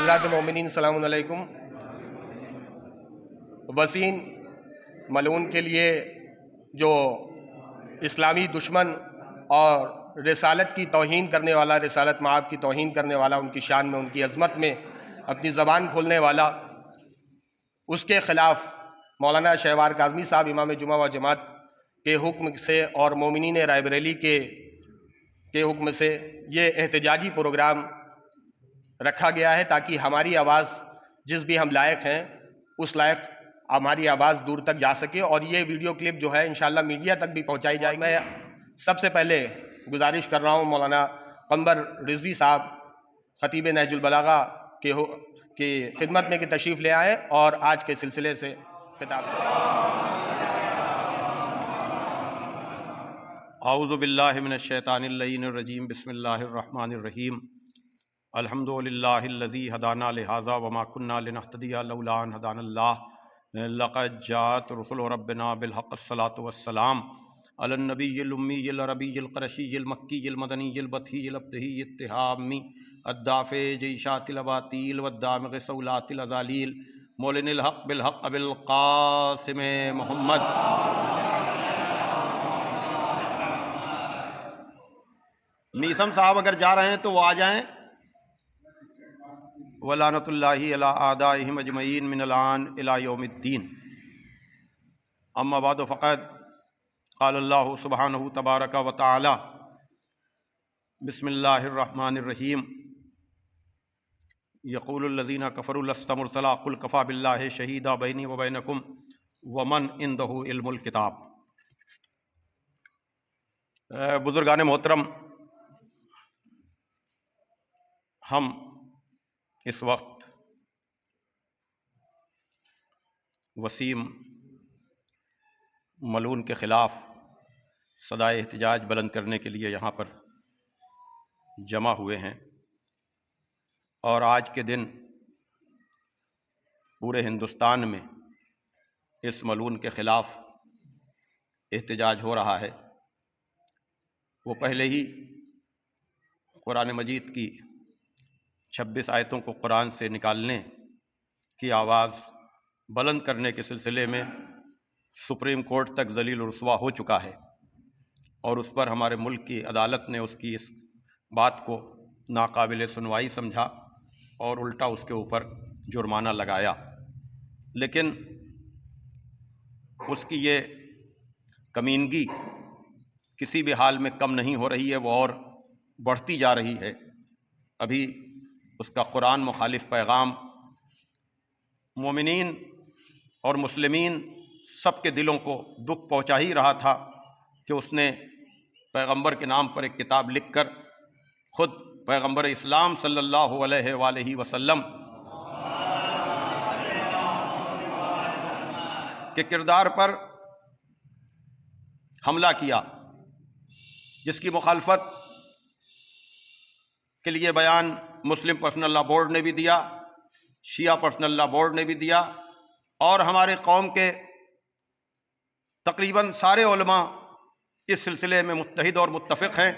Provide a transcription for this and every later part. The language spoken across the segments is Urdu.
حضرات مومنین السلام علیکم۔ وسیم ملعون کے لیے جو اسلامی دشمن اور رسالت کی توہین کرنے والا، رسالت مآب کی توہین کرنے والا، ان کی شان میں، ان کی عظمت میں اپنی زبان کھولنے والا، اس کے خلاف مولانا شہوار کاظمی صاحب امام جمعہ و جماعت کے حکم سے اور مومنین رائے بریلی کے حکم سے یہ احتجاجی پروگرام رکھا گیا ہے تاکہ ہماری آواز، جس بھی ہم لائق ہیں اس لائق ہماری آواز دور تک جا سکے، اور یہ ویڈیو کلپ جو ہے انشاءاللہ میڈیا تک بھی پہنچائی جائے گی۔ میں سب سے پہلے گزارش کر رہا ہوں مولانا قمبر رضوی صاحب خطیب نہج البلاغہ کی خدمت میں کہ تشریف لے آئے اور آج کے سلسلے سے خطاب کریں۔ اعوذ باللہ من الشیطان اللعین الرجیم، بسم اللہ الرحمن الرحیم۔ الحمد للہ الذی ہدانا لہذا وما کنا لنہتدی لولا ان ہدانا اللہ، لقد جاءت رسل ربنا بالحق الصلاۃ والسلام علی النبی الامی العربی القرشی المکی المدنی البطحی الابتہی التہامی الدافع جیشات الاباطیل والدامغ سولات الازالیل مولن الحق بالحق ابی القاسم محمد۔ میثم صاحب اگر جا رہے ہیں تو وہ آ جائیں۔ وَلَعْنَةُ اللَّهِ عَلَىٰ أَعْدَائِهِمْ أَجْمَعِينَ مِنَ الْآنِ إِلَىٰ يَوْمِ الدِّينِ۔ أما بعد فقد قال اللہ سبحانہ تبارک و تعالی بسم اللہ الرحمن الرحیم۔ یقول الذین کفروا لست مرسلا قل کفیٰ باللہ شہیدا بینی وبینکم ومن عندہ علم الکتاب۔ بزرگان محترم، ہم اس وقت وسیم ملعون کے خلاف صدائے احتجاج بلند کرنے کے لیے یہاں پر جمع ہوئے ہیں، اور آج کے دن پورے ہندوستان میں اس ملعون کے خلاف احتجاج ہو رہا ہے۔ وہ پہلے ہی قرآن مجید کی 26 آیتوں کو قرآن سے نکالنے کی آواز بلند کرنے کے سلسلے میں سپریم کورٹ تک ذلیل و رسوا ہو چکا ہے، اور اس پر ہمارے ملک کی عدالت نے اس کی اس بات کو ناقابل سنوائی سمجھا اور الٹا اس کے اوپر جرمانہ لگایا۔ لیکن اس کی یہ کمینگی کسی بھی حال میں کم نہیں ہو رہی ہے، وہ اور بڑھتی جا رہی ہے۔ ابھی اس کا قرآن مخالف پیغام مومنین اور مسلمین سب کے دلوں کو دکھ پہنچا ہی رہا تھا کہ اس نے پیغمبر کے نام پر ایک کتاب لکھ کر خود پیغمبر اسلام صلی اللہ علیہ وآلہ وسلم کے کردار پر حملہ کیا، جس کی مخالفت کے لیے بیان مسلم پرسنل لاء بورڈ نے بھی دیا، شیعہ پرسنل لاء بورڈ نے بھی دیا، اور ہمارے قوم کے تقریباً سارے علماء اس سلسلے میں متحد اور متفق ہیں،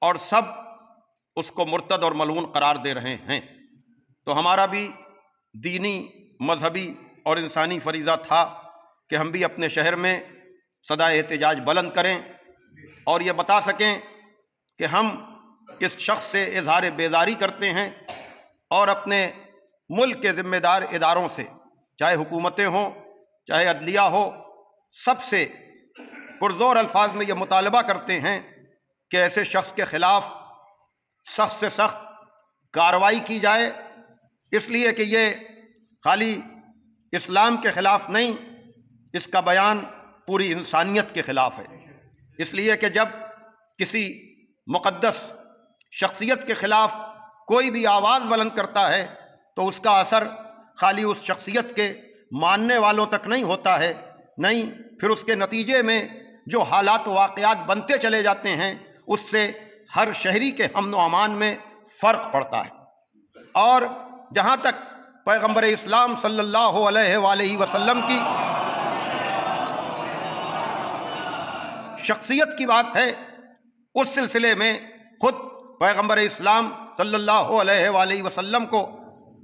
اور سب اس کو مرتد اور ملعون قرار دے رہے ہیں۔ تو ہمارا بھی دینی، مذہبی اور انسانی فریضہ تھا کہ ہم بھی اپنے شہر میں صدائے احتجاج بلند کریں اور یہ بتا سکیں کہ ہم اس شخص سے اظہار بیزاری کرتے ہیں، اور اپنے ملک کے ذمہ دار اداروں سے، چاہے حکومتیں ہوں چاہے عدلیہ ہو، سب سے پرزور الفاظ میں یہ مطالبہ کرتے ہیں کہ ایسے شخص کے خلاف سخت سے سخت کارروائی کی جائے، اس لیے کہ یہ خالی اسلام کے خلاف نہیں، اس کا بیان پوری انسانیت کے خلاف ہے۔ اس لیے کہ جب کسی مقدس شخصیت کے خلاف کوئی بھی آواز بلند کرتا ہے تو اس کا اثر خالی اس شخصیت کے ماننے والوں تک نہیں ہوتا ہے، نہیں، پھر اس کے نتیجے میں جو حالات و واقعات بنتے چلے جاتے ہیں اس سے ہر شہری کے امن و امان میں فرق پڑتا ہے۔ اور جہاں تک پیغمبر اسلام صلی اللہ علیہ وآلہ وسلم کی شخصیت کی بات ہے، اس سلسلے میں خود پیغمبر اسلام صلی اللہ علیہ وآلہ وسلم کو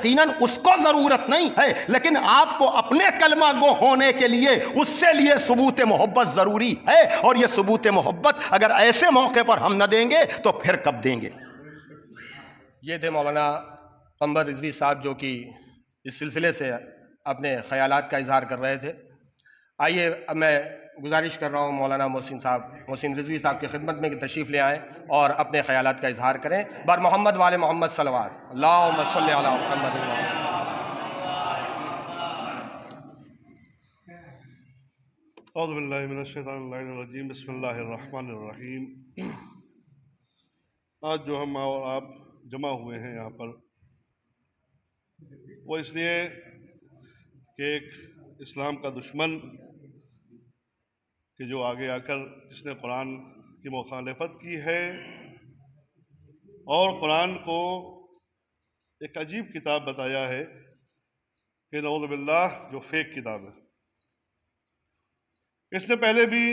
یقیناً اس کو ضرورت نہیں ہے، لیکن آپ کو اپنے کلمہ گو ہونے کے لیے اس سے لیے ثبوت محبت ضروری ہے، اور یہ ثبوت محبت اگر ایسے موقع پر ہم نہ دیں گے تو پھر کب دیں گے؟ یہ تھے مولانا قمر رضوی صاحب جو کہ اس سلسلے سے اپنے خیالات کا اظہار کر رہے تھے۔ آئیے اب میں گزارش کر رہا ہوں مولانا محسن رضوی صاحب کی خدمت میں کہ تشریف لے آئیں اور اپنے خیالات کا اظہار کریں۔ بر محمد وال محمد صلوات، اللہم صلی علی محمد وعلی محمد۔ اعوذ باللہ من الشیطان اللعین الرجیم، بسم اللہ الرحمن الرحیم۔ آج جو ہم اور آپ جمع ہوئے ہیں یہاں پر، وہ اس لیے کہ ایک اسلام کا دشمن کہ جو آگے آ کر جس نے قرآن کی مخالفت کی ہے اور قرآن کو ایک عجیب کتاب بتایا ہے کہ نعوذ باللہ جو فیک کتاب ہے۔ اس نے پہلے بھی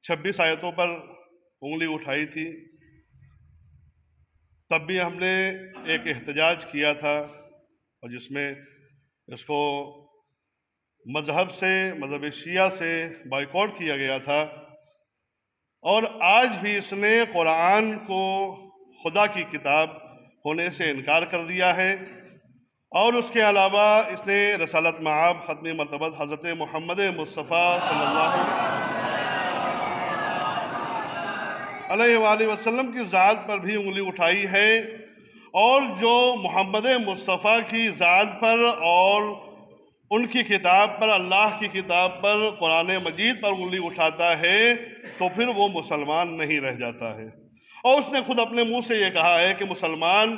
26 آیتوں پر انگلی اٹھائی تھی، تب بھی ہم نے ایک احتجاج کیا تھا، اور جس میں اس کو مذہب سے، مذہب شیعہ سے بائیکاٹ کیا گیا تھا، اور آج بھی اس نے قرآن کو خدا کی کتاب ہونے سے انکار کر دیا ہے، اور اس کے علاوہ اس نے رسالت مآب ختم مرتبت حضرت محمد مصطفیٰ صلی اللہ علیہ وآلہ وسلم کی ذات پر بھی انگلی اٹھائی ہے، اور جو محمد مصطفیٰ کی ذات پر اور ان کی کتاب پر، اللہ کی کتاب پر، قرآن مجید پر انگلی اٹھاتا ہے تو پھر وہ مسلمان نہیں رہ جاتا ہے۔ اور اس نے خود اپنے منہ سے یہ کہا ہے کہ مسلمان،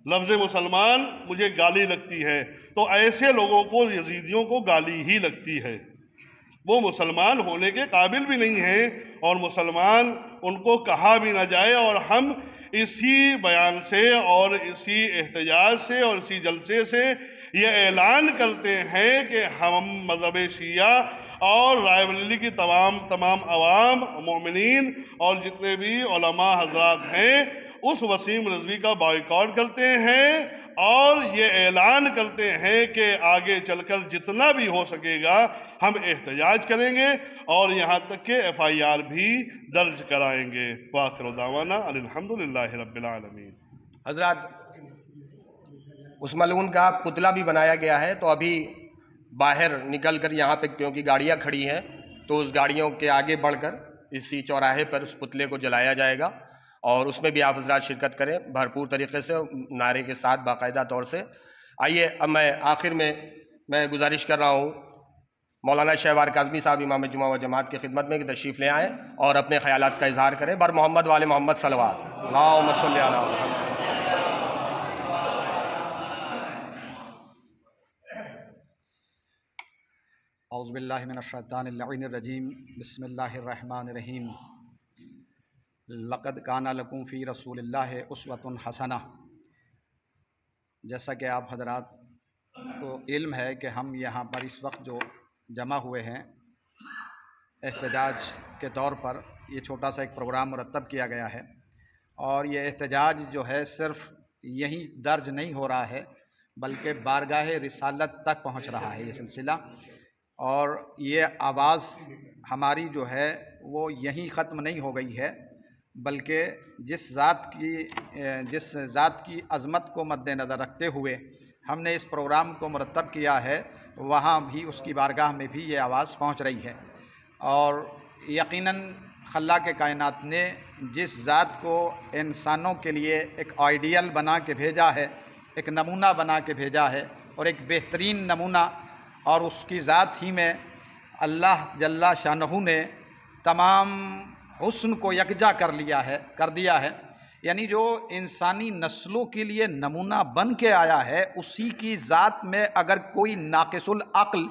لفظ مسلمان مجھے گالی لگتی ہے، تو ایسے لوگوں کو، یزیدیوں کو گالی ہی لگتی ہے، وہ مسلمان ہونے کے قابل بھی نہیں ہیں، اور مسلمان ان کو کہا بھی نہ جائے۔ اور ہم اسی بیان سے اور اسی احتجاج سے اور اسی جلسے سے یہ اعلان کرتے ہیں کہ ہم مذہب شیعہ اور رائے بریلی کی تمام عوام، مومنین اور جتنے بھی علماء حضرات ہیں اس وسیم رضوی کا بائیکاٹ کرتے ہیں، اور یہ اعلان کرتے ہیں کہ آگے چل کر جتنا بھی ہو سکے گا ہم احتجاج کریں گے، اور یہاں تک کہ FIR بھی درج کرائیں گے۔ وآخر دعوانا ان الحمدللہ رب العالمین۔ حضرات، اس ملعون کا پتلا بھی بنایا گیا ہے، تو ابھی باہر نکل کر یہاں پہ کیونکہ گاڑیاں کھڑی ہیں تو اس گاڑیوں کے آگے بڑھ کر اسی چوراہے پر اس پتلے کو جلایا جائے گا، اور اس میں بھی آپ حضرات شرکت کریں بھرپور طریقے سے، نعرے کے ساتھ باقاعدہ طور سے۔ آئیے اب میں آخر میں گزارش کر رہا ہوں مولانا شہوار کاظمی صاحب امام جمعہ و جماعت کی خدمت میں کہ تشریف لے آئیں اور اپنے خیالات کا اظہار کریں۔ بر محمد وال محمد صلوات، اللہم صلی علی محمد۔ اعوذ باللہ من الشیطان اللعین الرجیم، بسم اللہ الرحمن الرحیم۔ لقد کان لکم فی رسول اللہ اسوۃ حسنہ۔ جیسا کہ آپ حضرات کو علم ہے کہ ہم یہاں پر اس وقت جو جمع ہوئے ہیں احتجاج کے طور پر، یہ چھوٹا سا ایک پروگرام مرتب کیا گیا ہے، اور یہ احتجاج جو ہے صرف یہیں درج نہیں ہو رہا ہے بلکہ بارگاہ رسالت تک پہنچ رہا ہے یہ سلسلہ، اور یہ آواز ہماری جو ہے وہ یہیں ختم نہیں ہو گئی ہے، بلکہ جس ذات کی عظمت کو مد نظر رکھتے ہوئے ہم نے اس پروگرام کو مرتب کیا ہے، وہاں بھی اس کی بارگاہ میں بھی یہ آواز پہنچ رہی ہے۔ اور یقیناً خلاق کائنات نے جس ذات کو انسانوں کے لیے ایک آئیڈیل بنا کے بھیجا ہے، ایک نمونہ بنا کے بھیجا ہے، اور ایک بہترین نمونہ، اور اس کی ذات ہی میں اللہ جل شانہ نے تمام حسن کو یکجا کر دیا ہے، یعنی جو انسانی نسلوں کے لیے نمونہ بن کے آیا ہے، اسی کی ذات میں اگر کوئی ناقص العقل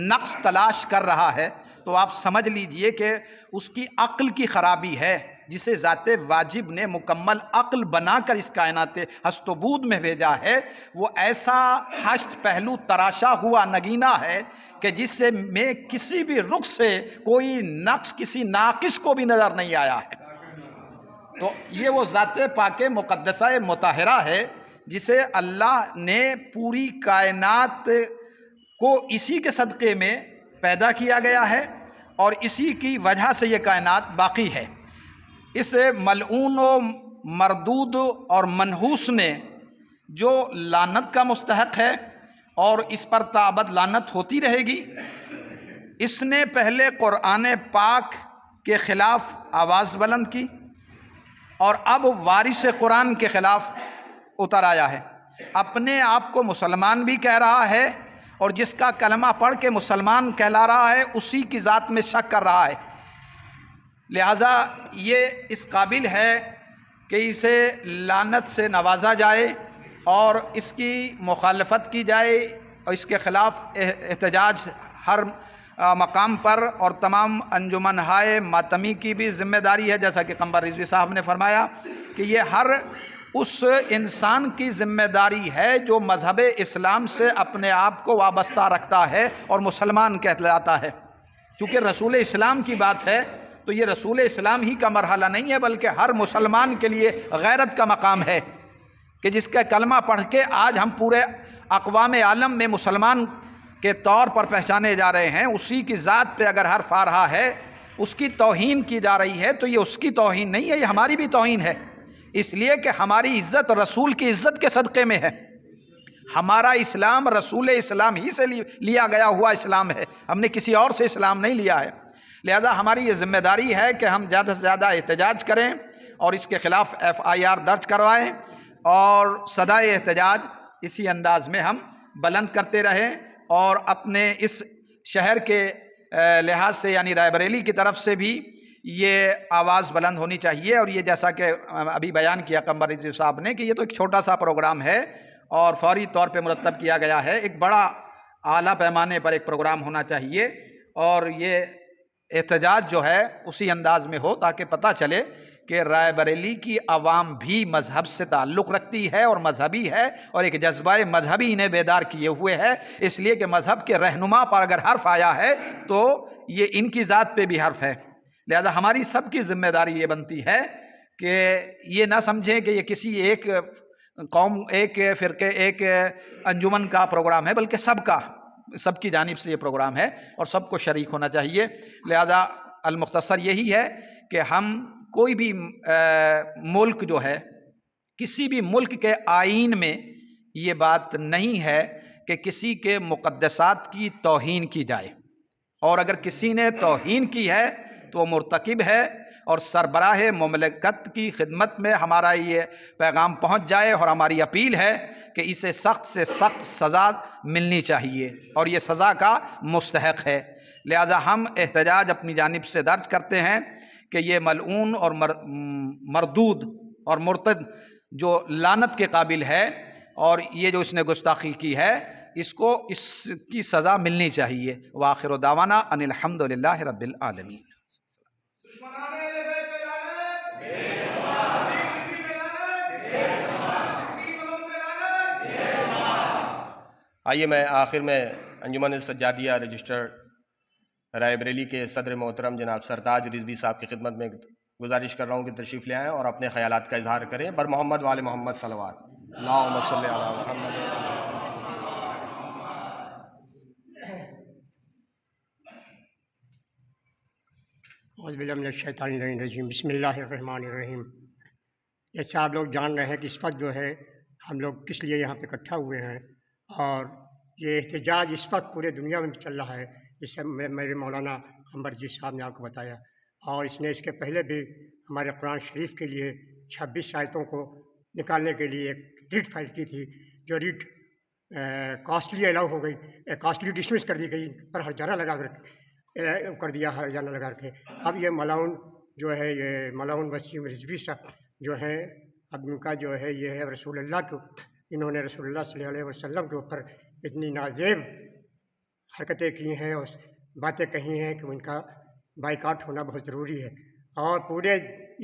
نقص تلاش کر رہا ہے تو آپ سمجھ لیجئے کہ اس کی عقل کی خرابی ہے، جسے ذات واجب نے مکمل عقل بنا کر اس کائنات ہست و بود میں بھیجا ہے، وہ ایسا ہشت پہلو تراشا ہوا نگینہ ہے کہ جس میں کسی بھی رخ سے کوئی نقص کسی ناقص کو بھی نظر نہیں آیا ہے۔ تو یہ وہ ذات پاک مقدسہ مطہرہ ہے جسے اللہ نے پوری کائنات کو اسی کے صدقے میں پیدا کیا گیا ہے اور اسی کی وجہ سے یہ کائنات باقی ہے۔ اس ملعون و مردود اور منحوس نے جو لعنت کا مستحق ہے اور اس پر تا ابد لعنت ہوتی رہے گی، اس نے پہلے قرآن پاک کے خلاف آواز بلند کی اور اب وارث قرآن کے خلاف اتر آیا ہے۔ اپنے آپ کو مسلمان بھی کہہ رہا ہے اور جس کا کلمہ پڑھ کے مسلمان کہلا رہا ہے اسی کی ذات میں شک کر رہا ہے۔ لہٰذا یہ اس قابل ہے کہ اسے لعنت سے نوازا جائے اور اس کی مخالفت کی جائے اور اس کے خلاف احتجاج ہر مقام پر، اور تمام انجمن ہائے ماتمی کی بھی ذمہ داری ہے، جیسا کہ قمبر رضوی صاحب نے فرمایا کہ یہ ہر اس انسان کی ذمہ داری ہے جو مذہب اسلام سے اپنے آپ کو وابستہ رکھتا ہے اور مسلمان کہلاتا ہے۔ چونکہ رسول اسلام کی بات ہے تو یہ رسول اسلام ہی کا مرحلہ نہیں ہے بلکہ ہر مسلمان کے لیے غیرت کا مقام ہے کہ جس کا کلمہ پڑھ کے آج ہم پورے اقوام عالم میں مسلمان کے طور پر پہچانے جا رہے ہیں، اسی کی ذات پہ اگر حرف آ رہا ہے، اس کی توہین کی جا رہی ہے تو یہ اس کی توہین نہیں ہے، یہ ہماری بھی توہین ہے، اس لیے کہ ہماری عزت رسول کی عزت کے صدقے میں ہے۔ ہمارا اسلام رسول اسلام ہی سے لیا گیا ہوا اسلام ہے، ہم نے کسی اور سے اسلام نہیں لیا ہے۔ لہذا ہماری یہ ذمہ داری ہے کہ ہم زیادہ سے زیادہ احتجاج کریں اور اس کے خلاف FIR درج کروائیں اور صدائے احتجاج اسی انداز میں ہم بلند کرتے رہیں، اور اپنے اس شہر کے لحاظ سے یعنی رائے بریلی کی طرف سے بھی یہ آواز بلند ہونی چاہیے۔ اور یہ جیسا کہ ابھی بیان کیا قمبر رضوی صاحب نے کہ یہ تو ایک چھوٹا سا پروگرام ہے اور فوری طور پہ مرتب کیا گیا ہے، ایک بڑا اعلیٰ پیمانے پر ایک پروگرام ہونا چاہیے اور یہ احتجاج جو ہے اسی انداز میں ہو تاکہ پتہ چلے کہ رائے بریلی کی عوام بھی مذہب سے تعلق رکھتی ہے اور مذہبی ہے اور ایک جذبہ مذہبی انہیں بیدار کیے ہوئے ہے، اس لیے کہ مذہب کے رہنما پر اگر حرف آیا ہے تو یہ ان کی ذات پہ بھی حرف ہے۔ لہذا ہماری سب کی ذمہ داری یہ بنتی ہے کہ یہ نہ سمجھیں کہ یہ کسی ایک قوم، ایک فرقے، ایک انجمن کا پروگرام ہے، بلکہ سب کی جانب سے یہ پروگرام ہے اور سب کو شریک ہونا چاہیے۔ لہذا المختصر یہی ہے کہ ہم کوئی بھی ملک جو ہے، کسی بھی ملک کے آئین میں یہ بات نہیں ہے کہ کسی کے مقدسات کی توہین کی جائے، اور اگر کسی نے توہین کی ہے تو وہ مرتکب ہے، اور سربراہ مملکت کی خدمت میں ہمارا یہ پیغام پہنچ جائے اور ہماری اپیل ہے کہ اسے سخت سے سخت سزا ملنی چاہیے اور یہ سزا کا مستحق ہے۔ لہذا ہم احتجاج اپنی جانب سے درج کرتے ہیں کہ یہ ملعون اور مردود اور مرتد جو لعنت کے قابل ہے اور یہ جو اس نے گستاخی کی ہے، اس کو اس کی سزا ملنی چاہیے۔ وآخر دعوانا ان الحمد للہ رب العالمین۔ آئیے میں آخر میں انجمن سجادیہ رجسٹر رائے بریلی کے صدر محترم جناب سرتاج رضوی صاحب کی خدمت میں گزارش کر رہا ہوں کہ تشریف لے آئیں اور اپنے خیالات کا اظہار کریں۔ بر محمد وآل محمد صلوات، اللہم صلی علی محمد۔ اعوذ باللہ من الشیطان الرجیم، بسم اللہ الرحمن الرحیم۔ جیسے آپ لوگ جان رہے ہیں کہ اس وقت جو ہے ہم لوگ کس لیے یہاں پہ اکٹھا ہوئے ہیں، اور یہ احتجاج اس وقت پورے دنیا میں چل رہا ہے، جسے میرے مولانا قمبر رضوی صاحب نے آپ کو بتایا، اور اس نے اس کے پہلے بھی ہمارے قرآن شریف کے لیے 26 آیتوں کو نکالنے کے لیے ایک ریٹ فائل کی تھی، جو ریٹ کاسٹلی الاؤ ہو گئی، کاسٹلی ڈسمس کر دی گئی، پر ہرجانہ لگا کر دیا، ہرجانہ لگا کے اب یہ ملعون جو ہے، یہ ملعون وسیم رضوی صاحب جو ہیں، اب ان کا جو ہے یہ ہے رسول اللہ کو، انہوں نے رسول اللہ صلی اللہ علیہ وسلم کے اوپر اتنی نازیب حرکتیں کی ہیں اور باتیں کہی ہیں کہ ان کا بائیکاٹ ہونا بہت ضروری ہے۔ اور پورے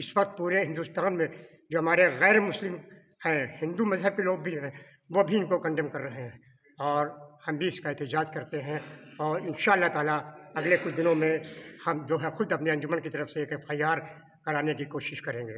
اس وقت پورے ہندوستان میں جو ہمارے غیر مسلم ہیں، ہندو مذہب کے لوگ بھی ہیں، وہ بھی ان کو کنڈیم کر رہے ہیں، اور ہم بھی اس کا احتجاج کرتے ہیں، اور انشاءاللہ تعالیٰ اگلے کچھ دنوں میں ہم جو ہے خود اپنے انجمن کی طرف سے ایک FIR کرانے کی کوشش کریں گے۔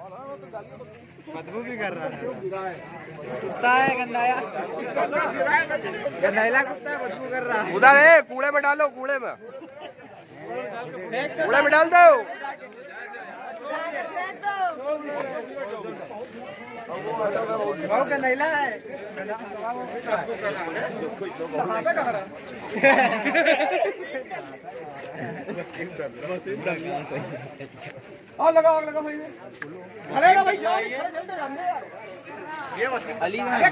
بدبو بھی کر رہا ہے، کتا ہے گندایا، گندائلا کتا ہے، بدبو کر رہا ہے. ادھر ہے کوڑے میں ڈالو، کوڑے میں ڈال دو. وہ گندائلا ہے. اور لگا بھائی، ارے بھائی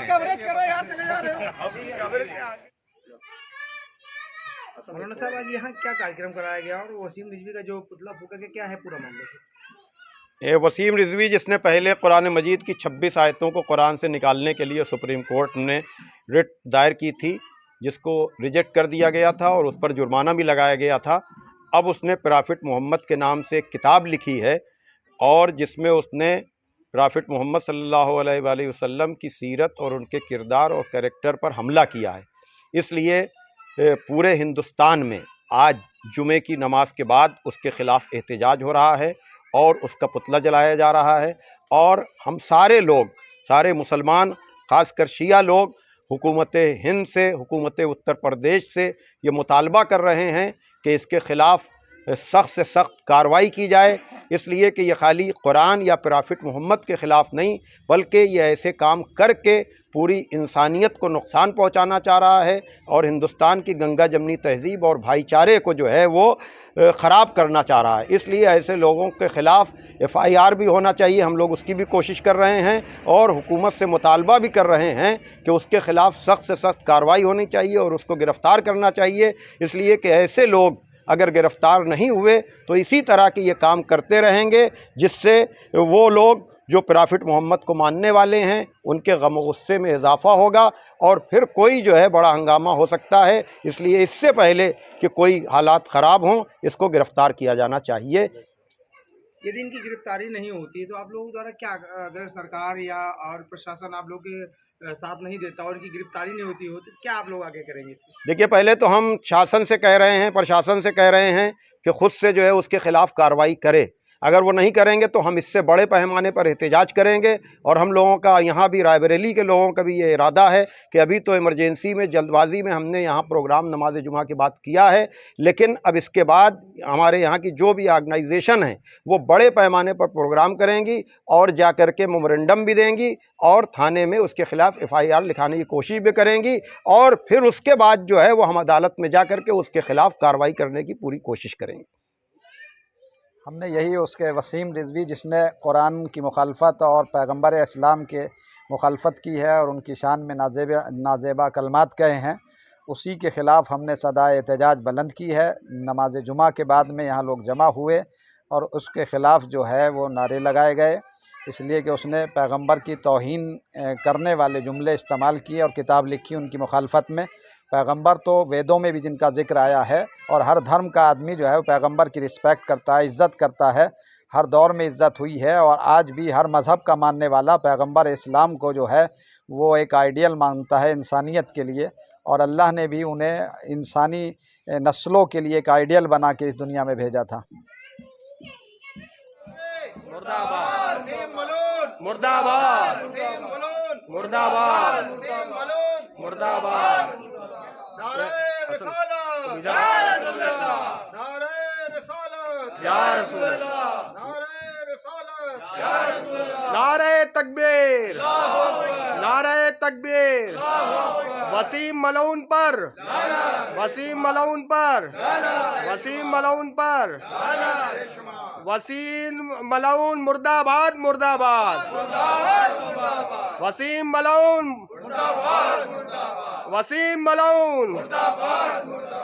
کوریج کرو یار، چلے جا رہے ہو. مولانا صاحب آج یہاں کیا کارکرم کرایا گیا اور وسیم رضوی کا جو پتلا پھونکا گیا، کیا ہے پورا معاملہ؟ وسیم رضوی جس نے پہلے قرآن مجید کی 26 آیتوں کو قرآن سے نکالنے کے لیے سپریم کورٹ نے رٹ دائر کی تھی، جس کو ریجیکٹ کر دیا گیا تھا اور اس پر جرمانہ بھی لگایا گیا تھا. اب اس نے پرافٹ محمد کے نام سے ایک کتاب لکھی ہے، اور جس میں اس نے پرافٹ محمد صلی اللہ علیہ وآلہ وسلم کی سیرت اور ان کے کردار اور کریکٹر پر حملہ کیا ہے. اس لیے پورے ہندوستان میں آج جمعے کی نماز کے بعد اس کے خلاف احتجاج ہو رہا ہے اور اس کا پتلا جلایا جا رہا ہے. اور ہم سارے لوگ، سارے مسلمان، خاص کر شیعہ لوگ، حکومت ہند سے، حکومت اتر پردیش سے یہ مطالبہ کر رہے ہیں کہ اس کے خلاف سخت سے سخت کارروائی کی جائے، اس لیے کہ یہ خالی قرآن یا پرافٹ محمد کے خلاف نہیں، بلکہ یہ ایسے کام کر کے پوری انسانیت کو نقصان پہنچانا چاہ رہا ہے اور ہندوستان کی گنگا جمنی تہذیب اور بھائی چارے کو جو ہے وہ خراب کرنا چاہ رہا ہے. اس لیے ایسے لوگوں کے خلاف FIR بھی ہونا چاہیے. ہم لوگ اس کی بھی کوشش کر رہے ہیں اور حکومت سے مطالبہ بھی کر رہے ہیں کہ اس کے خلاف سخت سے سخت کارروائی ہونی چاہیے اور اس کو گرفتار کرنا چاہیے، اس لیے کہ ایسے لوگ اگر گرفتار نہیں ہوئے تو اسی طرح کے یہ کام کرتے رہیں گے، جس سے وہ لوگ جو پرافٹ محمد کو ماننے والے ہیں ان کے غم و غصے میں اضافہ ہوگا اور پھر کوئی جو ہے بڑا ہنگامہ ہو سکتا ہے. اس لیے اس سے پہلے کہ کوئی حالات خراب ہوں اس کو گرفتار کیا جانا چاہیے. یدی ان کی گرفتاری نہیں ہوتی تو آپ لوگوں دوارا کیا، اگر سرکار یا اور پرشاسن آپ لوگ کے ساتھ نہیں دیتا اور ان کی گرفتاری نہیں ہوتی ہو تو کیا آپ لوگ آگے کریں گے اس کو؟ دیکھیے، پہلے تو ہم شاسن سے کہہ رہے ہیں، پرشاسن سے کہہ رہے ہیں کہ خود سے جو ہے اس کے خلاف کارروائی کرے. اگر وہ نہیں کریں گے تو ہم اس سے بڑے پیمانے پر احتجاج کریں گے. اور ہم لوگوں کا یہاں بھی رائے بریلی کے لوگوں کا بھی یہ ارادہ ہے کہ ابھی تو ایمرجنسی میں جلد بازی میں ہم نے یہاں پروگرام نماز جمعہ کے بعد کیا ہے، لیکن اب اس کے بعد ہمارے یہاں کی جو بھی آرگنائزیشن ہیں وہ بڑے پیمانے پر پروگرام کریں گی اور جا کر کے میمورنڈم بھی دیں گی اور تھانے میں اس کے خلاف FIR لکھانے کی کوشش بھی کریں گی، اور پھر اس کے بعد جو ہے وہ ہم عدالت میں جا کر کے اس کے خلاف کارروائی کرنے کی پوری کوشش کریں گے. ہم نے یہی اس کے وسیم رضوی جس نے قرآن کی مخالفت اور پیغمبر اسلام کے مخالفت کی ہے اور ان کی شان میں نازیبا کلمات کہے ہیں، اسی کے خلاف ہم نے صدائے احتجاج بلند کی ہے. نماز جمعہ کے بعد میں یہاں لوگ جمع ہوئے اور اس کے خلاف جو ہے وہ نعرے لگائے گئے، اس لیے کہ اس نے پیغمبر کی توہین کرنے والے جملے استعمال کیے اور کتاب لکھی ان کی مخالفت میں. پیغمبر تو ویدوں میں بھی جن کا ذکر آیا ہے اور ہر دھرم کا آدمی جو ہے وہ پیغمبر کی رسپیکٹ کرتا ہے، عزت کرتا ہے. ہر دور میں عزت ہوئی ہے اور آج بھی ہر مذہب کا ماننے والا پیغمبر اسلام کو جو ہے وہ ایک آئیڈیل مانتا ہے انسانیت کے لیے، اور اللہ نے بھی انہیں انسانی نسلوں کے لیے ایک آئیڈیل بنا کے اس دنیا میں بھیجا تھا. مرد آباد، مرد آباد، مرد آباد. نعرہ رسالت، یا رسول اللہ، نعرہ رسالت، یا رسول اللہ، نعرہ رسالت، یا رسول اللہ، نعرہ تکبیر، نعرہ تکبیر. وسیم ملعون پر، وسیم ملعون پر، وسیم ملعون پر، وسیم ملعون. مرد آباد، مرد آباد، وسیم ملعون، وسیم ملعون.